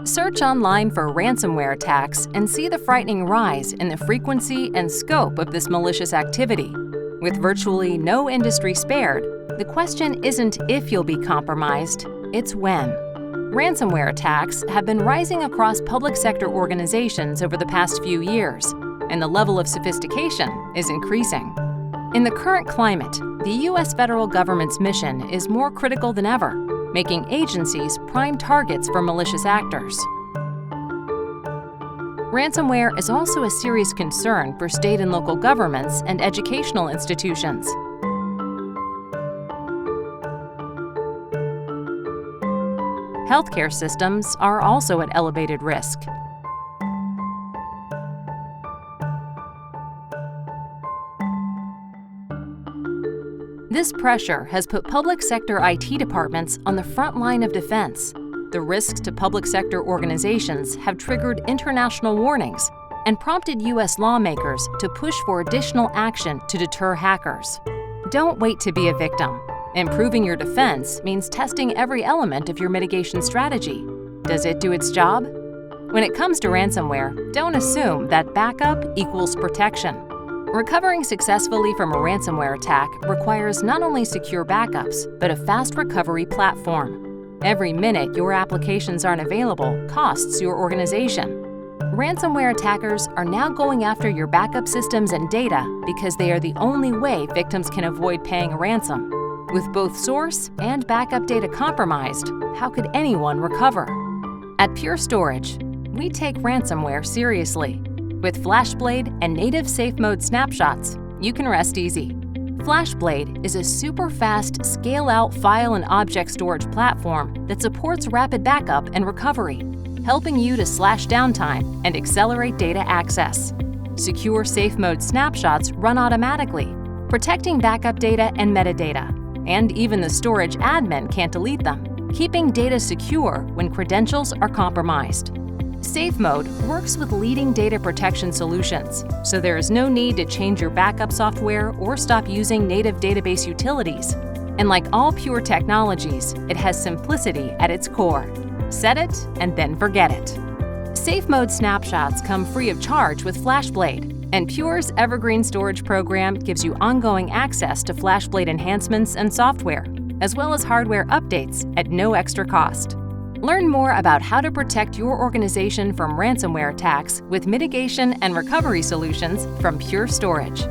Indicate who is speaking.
Speaker 1: Search online for ransomware attacks and see the frightening rise in the frequency and scope of this malicious activity. With virtually no industry spared, the question isn't if you'll be compromised, it's when. Ransomware attacks have been rising across public sector organizations over the past few years, and the level of sophistication is increasing. In the current climate, the U.S. federal government's mission is more critical than ever, making agencies prime targets for malicious actors. Ransomware is also a serious concern for state and local governments and educational institutions. Healthcare systems are also at elevated risk. This pressure has put public sector IT departments on the front line of defense. The risks to public sector organizations have triggered international warnings and prompted U.S. lawmakers to push for additional action to deter hackers. Don't wait to be a victim. Improving your defense means testing every element of your mitigation strategy. Does it do its job? When it comes to ransomware, don't assume that backup equals protection. Recovering successfully from a ransomware attack requires not only secure backups, but a fast recovery platform. Every minute your applications aren't available costs your organization. Ransomware attackers are now going after your backup systems and data because they are the only way victims can avoid paying a ransom. With both source and backup data compromised, how could anyone recover? At Pure Storage, we take ransomware seriously. With FlashBlade and native Safe Mode snapshots, you can rest easy. FlashBlade is a super-fast, scale-out file and object storage platform that supports rapid backup and recovery, helping you to slash downtime and accelerate data access. Secure Safe Mode snapshots run automatically, protecting backup data and metadata, and even the storage admin can't delete them, keeping data secure when credentials are compromised. Safe Mode works with leading data protection solutions, so there is no need to change your backup software or stop using native database utilities. And like all Pure technologies, it has simplicity at its core. Set it and then forget it. Safe Mode snapshots come free of charge with FlashBlade, and Pure's Evergreen Storage program gives you ongoing access to FlashBlade enhancements and software, as well as hardware updates at no extra cost. Learn more about how to protect your organization from ransomware attacks with mitigation and recovery solutions from Pure Storage.